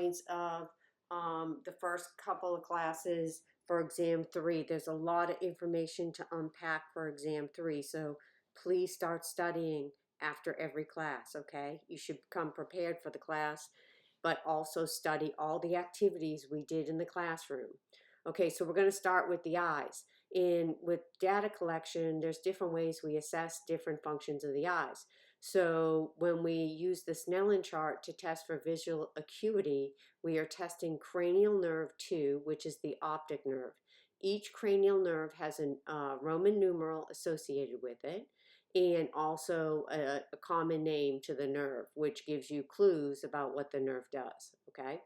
points of the first couple of classes for exam 3. There's a lot of information to unpack for exam 3, so please start studying after every class, okay? You should come prepared for the class, but also study all the activities we did in the classroom. Okay, so we're going to start with the eyes. And with data collection, there's different ways we assess different functions of the eyes. So when we use the Snellen chart to test for visual acuity, we are testing cranial nerve 2, which is the optic nerve. Each cranial nerve has a Roman numeral associated with it, and also a common name to the nerve, which gives you clues about what the nerve does, okay?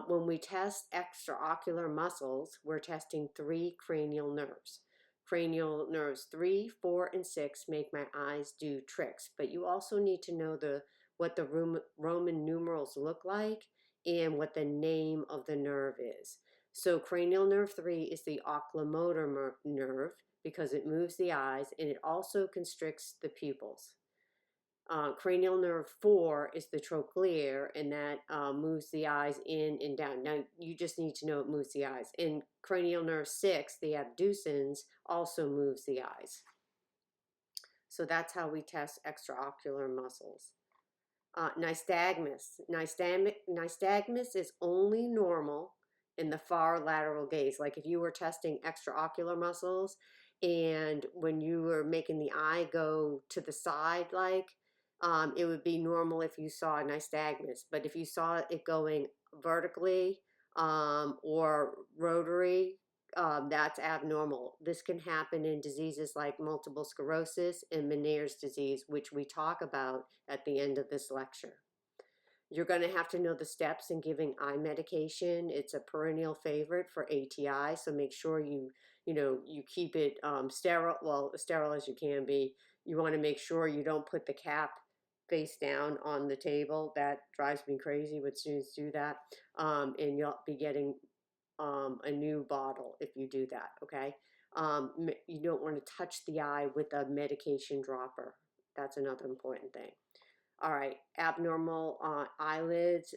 When we test extraocular muscles, we're testing 3 cranial nerves. Cranial nerves 3, 4, and 6 make my eyes do tricks, but you also need to know what the Roman numerals look like and what the name of the nerve is. So cranial nerve 3 is the oculomotor nerve because it moves the eyes and it also constricts the pupils. Cranial nerve 4 is the trochlear, and that moves the eyes in and down. Now, you just need to know it moves the eyes. And cranial nerve 6, the abducens, also moves the eyes. So that's how we test extraocular muscles. Nystagmus. Nystagmus is only normal in the far lateral gaze. Like if you were testing extraocular muscles, and when you were making the eye go to the side, it would be normal if you saw nystagmus. But if you saw it going vertically or rotary, that's abnormal. This can happen in diseases like multiple sclerosis and Meniere's disease, which we talk about at the end of this lecture. You're going to have to know the steps in giving eye medication. It's a perennial favorite for ATI, so make sure you keep it sterile, well, as sterile as you can be. You want to make sure you don't put the cap face down on the table. That drives me crazy when students do that, and you'll be getting a new bottle if you do that, okay? You don't want to touch the eye with a medication dropper. That's another important thing. All right, abnormal eyelids.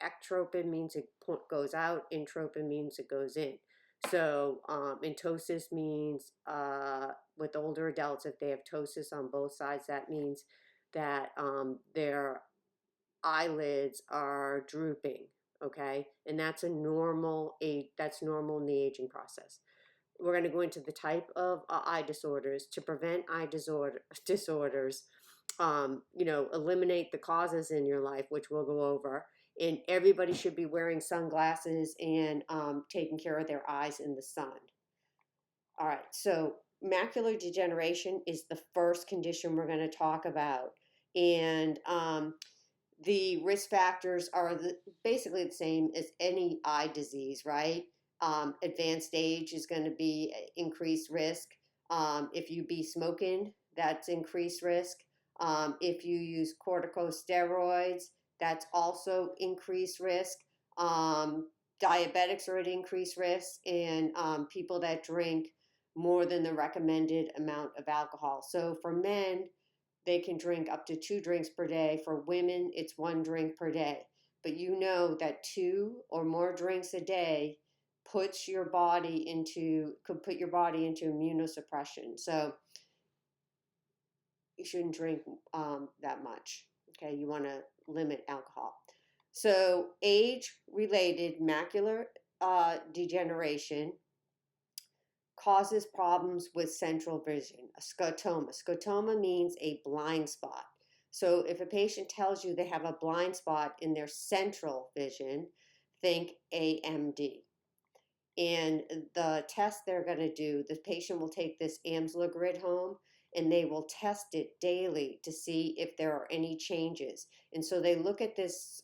Ectropin means it goes out. Intropin means it goes in. So ptosis means with older adults, if they have ptosis on both sides, that means that their eyelids are drooping, okay? And that's a normal age, that's normal in the aging process. We're going to go into the type of eye disorders. To prevent eye disorders, eliminate the causes in your life, which we'll go over. And everybody should be wearing sunglasses and taking care of their eyes in the sun. All right, so macular degeneration is the first condition we're going to talk about. And the risk factors are basically the same as any eye disease, right? Advanced age is going to be increased risk. If you be smoking, that's increased risk. If you use corticosteroids, that's also increased risk. Diabetics are at increased risk, and people that drink more than the recommended amount of alcohol. So for men, they can drink up to 2 drinks per day. For women, it's 1 drink per day. But you know that 2 or more drinks a day could put your body into immunosuppression. So you shouldn't drink that much. Okay, you want to limit alcohol. So age-related macular degeneration causes problems with central vision, a scotoma. Scotoma means a blind spot. So if a patient tells you they have a blind spot in their central vision, think AMD. And the test they're going to do, the patient will take this Amsler grid home and they will test it daily to see if there are any changes. And so they look at this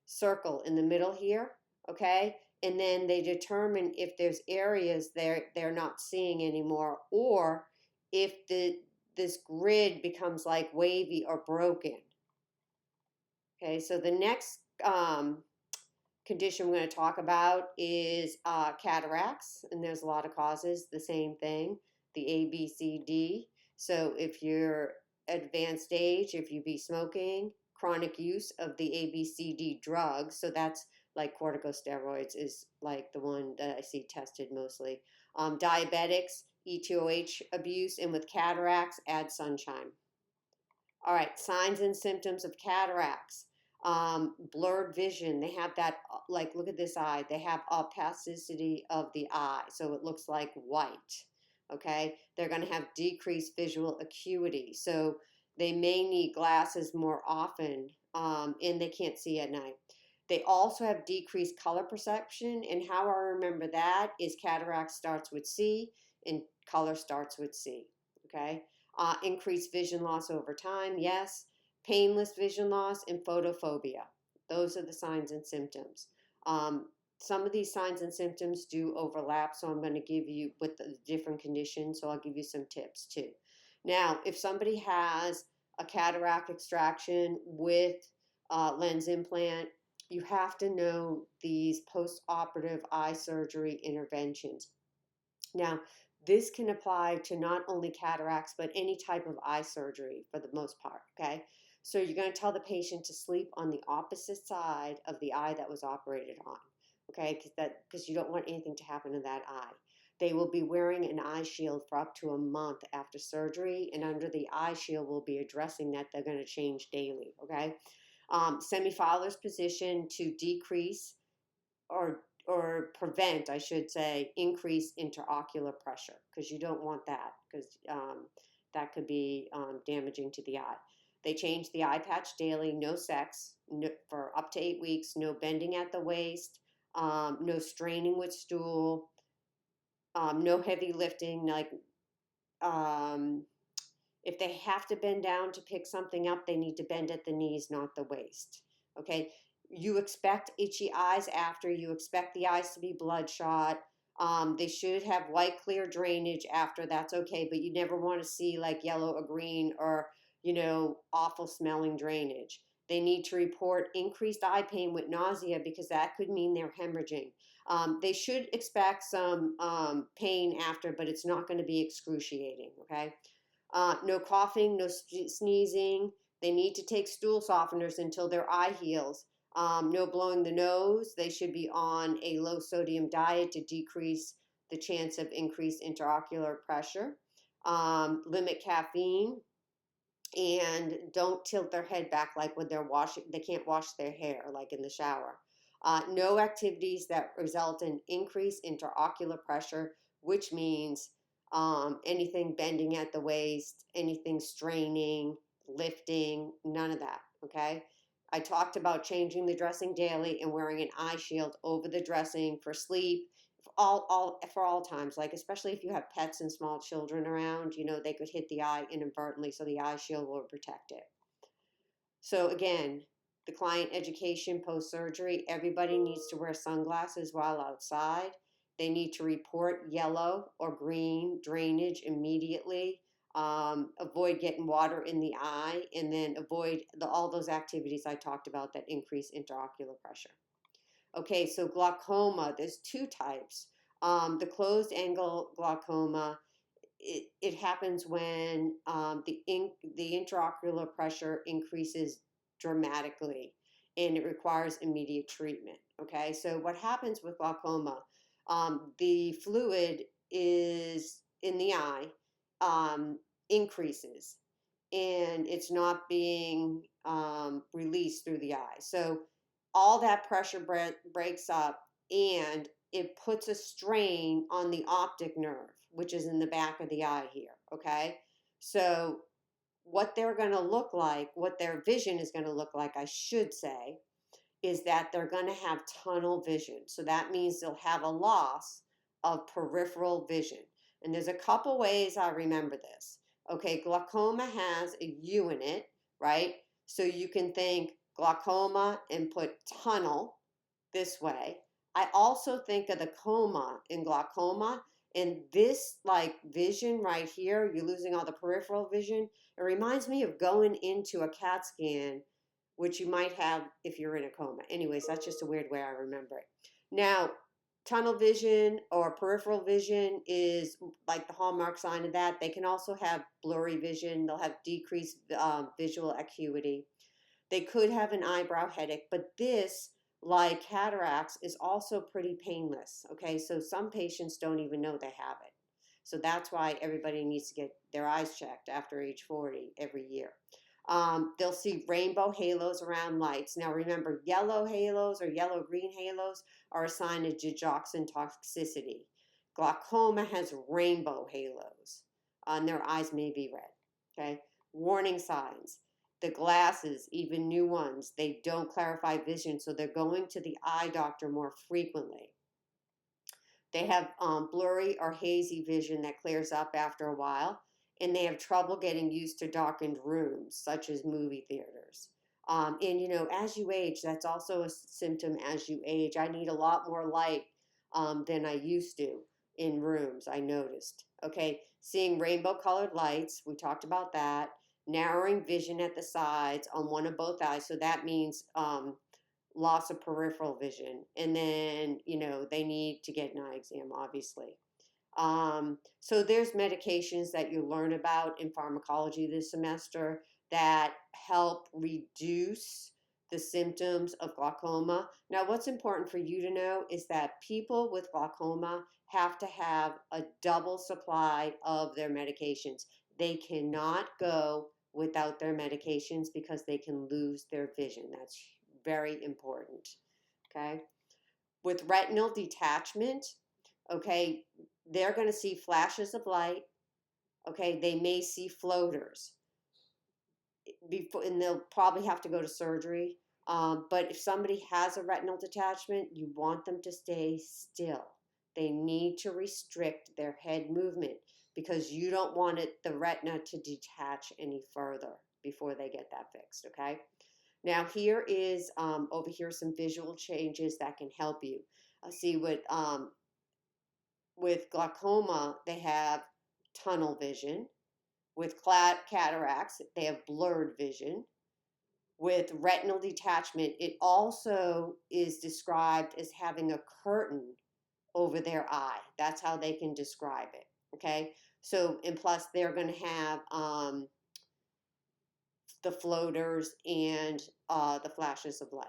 circle in the middle here, okay? And then they determine if there's areas they're not seeing anymore, or if this grid becomes like wavy or broken. Okay, so the next condition we're going to talk about is cataracts, and there's a lot of causes, the same thing, the ABCD. So if you're advanced age, if you be smoking, chronic use of the ABCD drugs. So that's like corticosteroids is like the one that I see tested mostly. Diabetics, ETOH abuse, and with cataracts, add sunshine. All right, signs and symptoms of cataracts. Blurred vision. They have that, like, look at this eye. They have opacity of the eye, so it looks like white. Okay, they're going to have decreased visual acuity, so they may need glasses more often, and they can't see at night. They also have decreased color perception, and how I remember that is cataract starts with C and color starts with C. Okay, increased vision loss over time, yes. Painless vision loss and photophobia. Those are the signs and symptoms. Some of these signs and symptoms do overlap, so I'm going to give you with the different conditions, so I'll give you some tips too. Now, if somebody has a cataract extraction with lens implant, you have to know these post-operative eye surgery interventions. Now, this can apply to not only cataracts, but any type of eye surgery for the most part, okay? So you're going to tell the patient to sleep on the opposite side of the eye that was operated on, okay? Because you don't want anything to happen to that eye. They will be wearing an eye shield for up to a month after surgery, and under the eye shield will be addressing that they're going to change daily, okay? Semi-Fowler's position to decrease or prevent, I should say, increase intraocular pressure, because you don't want that, because that could be damaging to the eye. They change the eye patch daily, no sex for up to 8 weeks, no bending at the waist, no straining with stool, no heavy lifting. Like if they have to bend down to pick something up, they need to bend at the knees, not the waist. Okay, you expect itchy eyes after, you expect the eyes to be bloodshot. They should have white clear drainage after, that's okay, but you never want to see like yellow or green or, you know, awful smelling drainage. They need to report increased eye pain with nausea because that could mean they're hemorrhaging. They should expect some pain after, but it's not going to be excruciating, okay? No coughing, no sneezing. They need to take stool softeners until their eye heals. No blowing the nose. They should be on a low sodium diet to decrease the chance of increased intraocular pressure. Limit caffeine, and don't tilt their head back like when they're washing. They can't wash their hair like in the shower. No activities that result in increased intraocular pressure, which means anything bending at the waist, anything straining, lifting, none of that, okay? I talked about changing the dressing daily and wearing an eye shield over the dressing for sleep, for all times, like especially if you have pets and small children around, you know, they could hit the eye inadvertently, so the eye shield will protect it. So again, the client education post-surgery, everybody needs to wear sunglasses while outside. They need to report yellow or green drainage immediately. Avoid getting water in the eye, and then avoid all those activities I talked about that increase intraocular pressure. Okay, so glaucoma, there's two types. The closed angle glaucoma, it happens when the intraocular pressure increases dramatically and it requires immediate treatment. Okay, so what happens with glaucoma? The fluid is in the eye increases, and it's not being released through the eye. So all that pressure breaks up, and it puts a strain on the optic nerve, which is in the back of the eye here, okay? So what they're going to look like, what their vision is going to look like, I should say, is that they're going to have tunnel vision. So that means they'll have a loss of peripheral vision. And there's a couple ways I remember this. Okay, glaucoma has a U in it, right? So you can think glaucoma and put tunnel this way. I also think of the coma in glaucoma, and this like vision right here, you're losing all the peripheral vision. It reminds me of going into a CAT scan, which you might have if you're in a coma. Anyways, that's just a weird way I remember it. Now, tunnel vision or peripheral vision is like the hallmark sign of that. They can also have blurry vision. They'll have decreased visual acuity. They could have an eyebrow headache, but this, like cataracts, is also pretty painless. Okay, so some patients don't even know they have it. So that's why everybody needs to get their eyes checked after age 40 every year. They'll see rainbow halos around lights. Now remember, yellow halos or yellow-green halos are a sign of digoxin toxicity. Glaucoma has rainbow halos, and their eyes may be red. Okay, warning signs. The glasses, even new ones, they don't clarify vision, so they're going to the eye doctor more frequently. They have blurry or hazy vision that clears up after a while, and they have trouble getting used to darkened rooms, such as movie theaters. And as you age, that's also a symptom as you age. I need a lot more light than I used to in rooms, I noticed. Okay, seeing rainbow colored lights, we talked about that. Narrowing vision at the sides on one of both eyes, so that means loss of peripheral vision. And then, they need to get an eye exam, obviously. So there's medications that you learn about in pharmacology this semester that help reduce the symptoms of glaucoma. Now, what's important for you to know is that people with glaucoma have to have a double supply of their medications. They cannot go without their medications because they can lose their vision. That's very important. Okay. With retinal detachment, okay, they're going to see flashes of light. Okay. They may see floaters before, and they'll probably have to go to surgery. But if somebody has a retinal detachment, you want them to stay still. They need to restrict their head movement because you don't want the retina to detach any further before they get that fixed. Okay. Now here is over here some visual changes that can help you. See with glaucoma they have tunnel vision. With cataracts they have blurred vision. With retinal detachment, it also is described as having a curtain over their eye. That's how they can describe it. Okay, so and plus they're going to have the floaters and the flashes of light.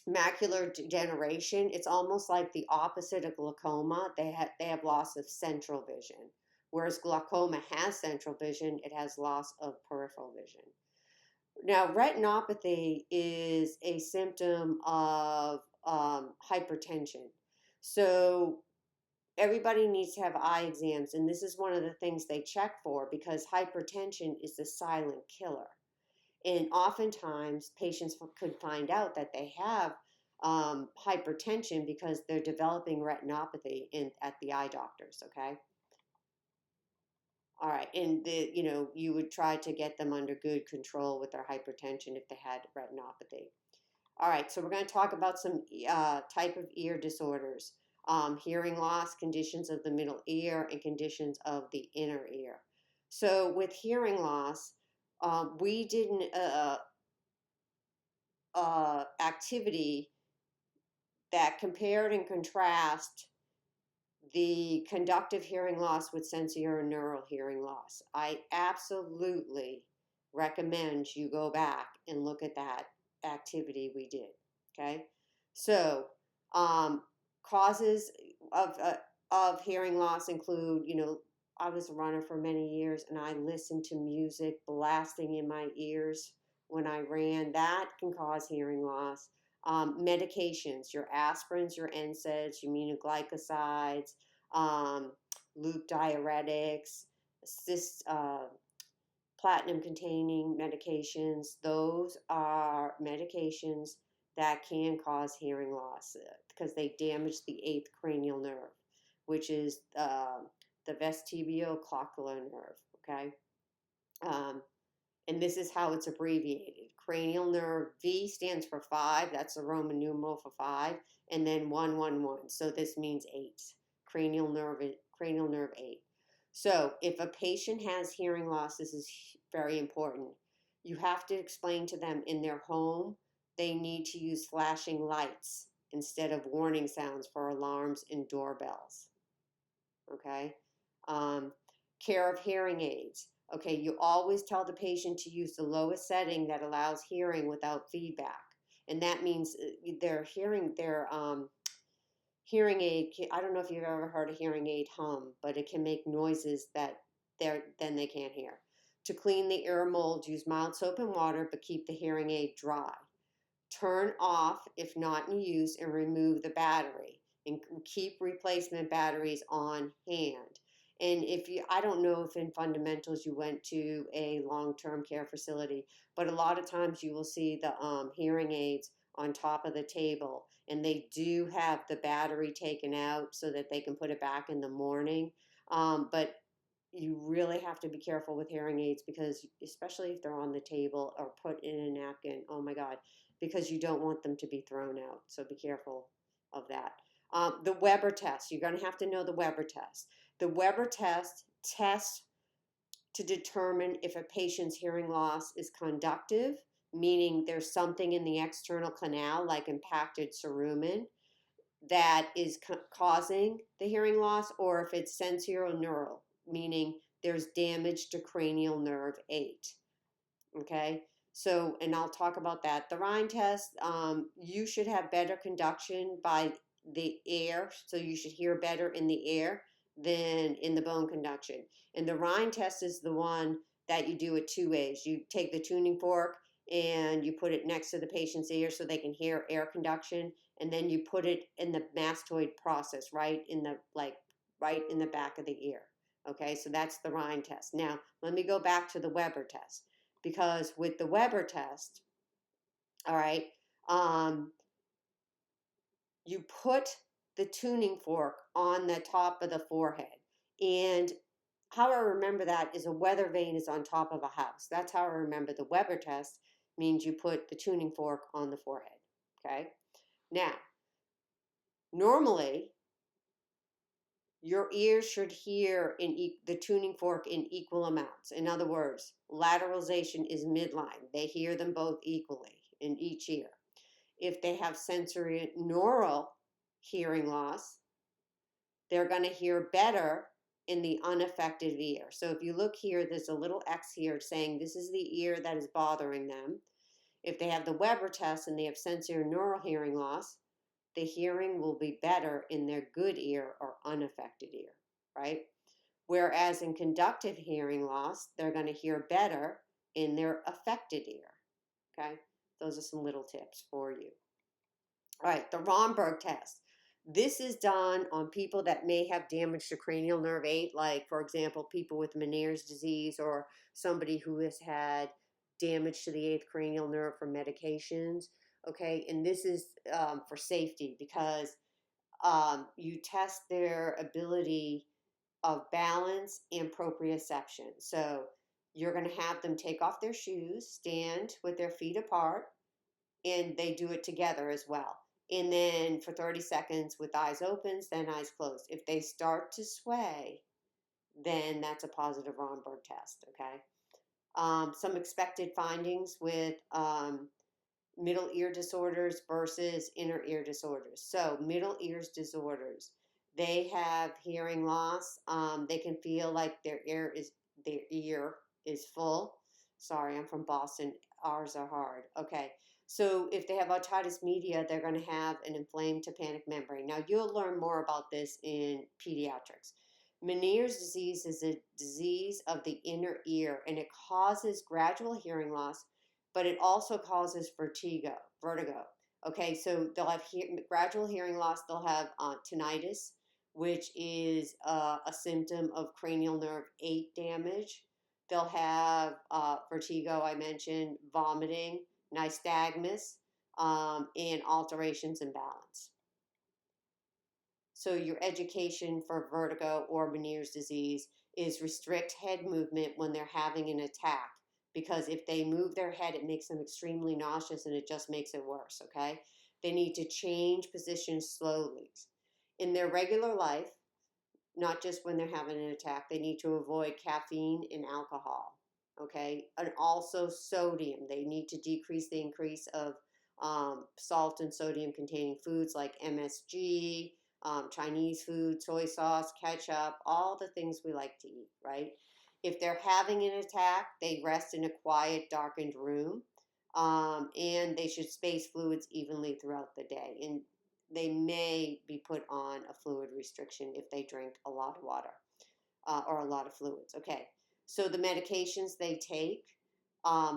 Macular degeneration, it's almost like the opposite of glaucoma. They have loss of central vision. Whereas glaucoma has central vision, it has loss of peripheral vision. Now, retinopathy is a symptom of hypertension. So everybody needs to have eye exams, and this is one of the things they check for because hypertension is the silent killer. And oftentimes, patients could find out that they have hypertension because they're developing retinopathy at the eye doctors, okay? All right, and you would try to get them under good control with their hypertension if they had retinopathy. All right, so we're going to talk about some type of ear disorders, hearing loss, conditions of the middle ear, and conditions of the inner ear. So with hearing loss, we did an activity that compared and contrast the conductive hearing loss with sensorineural hearing loss. I absolutely recommend you go back and look at that activity we did. Okay, so causes of hearing loss include, I was a runner for many years and I listened to music blasting in my ears when I ran. That can cause hearing loss. Medications, your aspirins, your NSAIDs, your aminoglycosides, loop diuretics, platinum-containing medications. Those are medications that can cause hearing loss because they damage the 8th cranial nerve, which is the vestibulocochlear nerve, okay? And this is how it's abbreviated. Cranial nerve, V stands for 5. That's the Roman numeral for 5. And then 111. So this means 8. Cranial nerve 8. So if a patient has hearing loss, this is very important. You have to explain to them in their home, they need to use flashing lights instead of warning sounds for alarms and doorbells. Okay? Care of hearing aids. Okay, you always tell the patient to use the lowest setting that allows hearing without feedback. And that means their hearing aid, I don't know if you've ever heard a hearing aid hum, but it can make noises that then they can't hear. To clean the ear mold, use mild soap and water, but keep the hearing aid dry. Turn off if not in use and remove the battery, and keep replacement batteries on hand. And I don't know if in fundamentals you went to a long-term care facility, but a lot of times you will see the hearing aids on top of the table, and they do have the battery taken out so that they can put it back in the morning. But you really have to be careful with hearing aids, because especially if they're on the table or put in a napkin, oh my God, because you don't want them to be thrown out. So be careful of that. The Weber test, you're going to have to know the Weber test. The Weber test tests to determine if a patient's hearing loss is conductive, meaning there's something in the external canal like impacted cerumen that is causing the hearing loss, or if it's sensorineural, meaning there's damage to cranial nerve 8. Okay, so, and I'll talk about that. The Rhine test, you should have better conduction by the air, so you should hear better in the air than in the bone conduction. And the Rhine test is the one that you do it 2 ways. You take the tuning fork and you put it next to the patient's ear so they can hear air conduction, and then you put it in the mastoid process, right in the back of the ear. Okay, so that's the Rhine test. Now, let me go back to the Weber test, because with the Weber test, all right, you put the tuning fork on the top of the forehead. And how I remember that is a weather vane is on top of a house. That's how I remember the Weber test, means you put the tuning fork on the forehead. Okay. Now, normally, your ears should hear the tuning fork in equal amounts. In other words, lateralization is midline. They hear them both equally in each ear. If they have sensory neural hearing loss, they're going to hear better in the unaffected ear. So if you look here, there's a little X here saying this is the ear that is bothering them. If they have the Weber test and they have sensory neural hearing loss, the hearing will be better in their good ear or unaffected ear, right? Whereas in conductive hearing loss, they're going to hear better in their affected ear, okay? Those are some little tips for you. All right, the Romberg test. This is done on people that may have damage to cranial nerve 8, like, for example, people with Meniere's disease, or somebody who has had damage to the 8th cranial nerve from medications. Okay, and this is for safety, because you test their ability of balance and proprioception. So you're going to have them take off their shoes, stand with their feet apart, and they do it together as well. And then for 30 seconds with eyes open, then eyes closed. If they start to sway, then that's a positive Romberg test, okay? Some expected findings with middle ear disorders versus inner ear disorders. So middle ears disorders, they have hearing loss. They can feel like their ear is full. Sorry, I'm from Boston. R's are hard. Okay. So if they have otitis media, they're going to have an inflamed tympanic membrane. Now, you'll learn more about this in pediatrics. Meniere's disease is a disease of the inner ear, and it causes gradual hearing loss, but it also causes vertigo. Okay, so they'll have gradual hearing loss. They'll have tinnitus, which is a symptom of cranial nerve 8 damage. They'll have vertigo, I mentioned, vomiting, nystagmus, and alterations in balance. So your education for vertigo or Meniere's disease is restrict head movement when they're having an attack, because if they move their head, it makes them extremely nauseous and it just makes it worse, okay? They need to change positions slowly. In their regular life, not just when they're having an attack, they need to avoid caffeine and alcohol, okay? And also sodium. They need to decrease the increase of salt and sodium containing foods like MSG, Chinese food, soy sauce, ketchup, all the things we like to eat, right? If they're having an attack, they rest in a quiet, darkened room, and they should space fluids evenly throughout the day. And they may be put on a fluid restriction if they drink a lot of water or a lot of fluids. Okay, so the medications they take,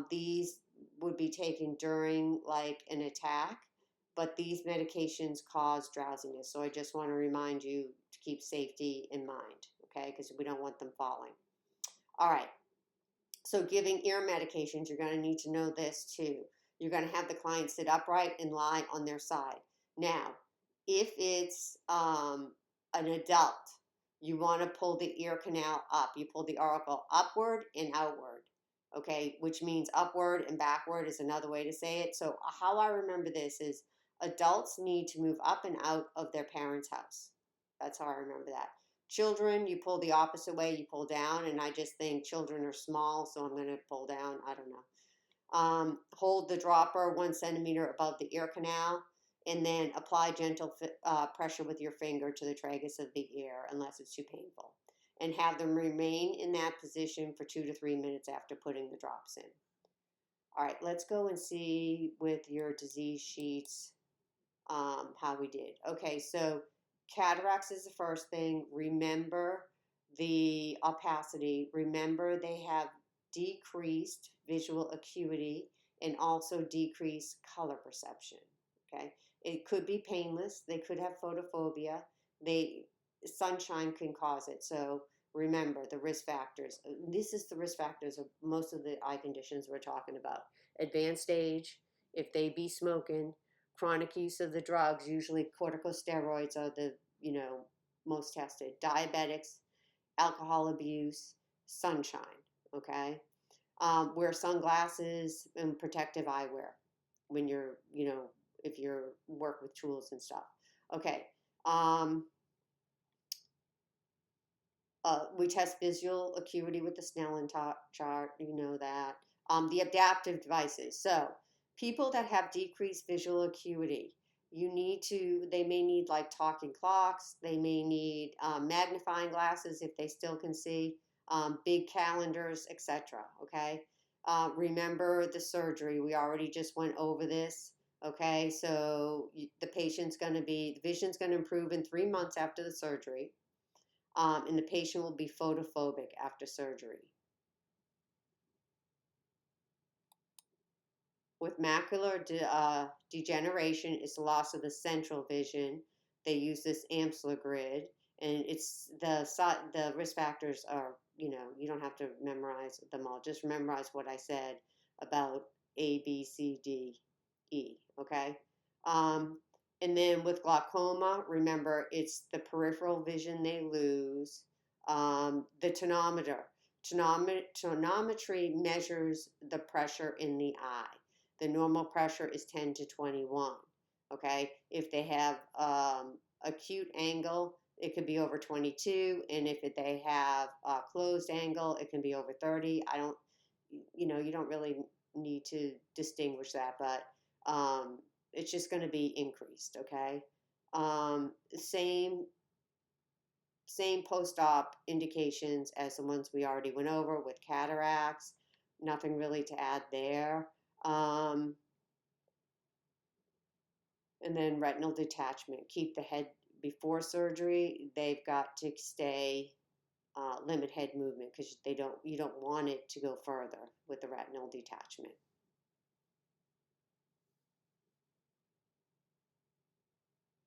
these would be taken during like an attack, but these medications cause drowsiness. So I just want to remind you to keep safety in mind, okay, because we don't want them falling. All right, so giving ear medications, you're going to need to know this too. You're going to have the client sit upright and lie on their side. Now, if it's an adult, you want to pull the ear canal up. You pull the auricle upward and outward, okay, which means upward and backward is another way to say it. So how I remember this is adults need to move up and out of their parents' house. That's how I remember that. Children, you pull the opposite way, you pull down, and I just think children are small, so I'm going to pull down. I don't know. Hold the dropper 1 centimeter above the ear canal, and then apply gentle pressure with your finger to the tragus of the ear unless it's too painful. And have them remain in that position for 2 to 3 minutes after putting the drops in. All right, let's go and see with your disease sheets how we did. Okay, so cataracts is the first thing. Remember the opacity. Remember they have decreased visual acuity and also decreased color perception. Okay, it could be painless. They could have photophobia. Sunshine can cause it. So remember the risk factors. This is the risk factors of most of the eye conditions we're talking about. Advanced age, if they be smoking, chronic use of the drugs, usually corticosteroids are the, most tested. Diabetics, alcohol abuse, sunshine, okay? Wear sunglasses and protective eyewear when you're, if you're work with tools and stuff. Okay. We test visual acuity with the Snellen chart, you know that. The adaptive devices. So people that have decreased visual acuity, they may need like talking clocks, they may need magnifying glasses if they still can see, big calendars, etc. Okay. Remember the surgery. We already just went over this. Okay. So the vision's going to improve in 3 months after the surgery. And the patient will be photophobic after surgery. With macular degeneration, it's the loss of the central vision. They use this Amsler grid, and it's the risk factors are, you don't have to memorize them all. Just memorize what I said about A, B, C, D, E, okay? And then with glaucoma, remember, it's the peripheral vision they lose. The tonometer. Tonometry measures the pressure in the eye. The normal pressure is 10 to 21. Okay? If they have acute angle, it could be over 22. And if they have a closed angle, it can be over 30. You don't really need to distinguish that, but it's just going to be increased, okay? Same post-op indications as the ones we already went over with cataracts. Nothing really to add there. And then retinal detachment. Keep the head before surgery. They've got to stay limit head movement because you don't want it to go further with the retinal detachment.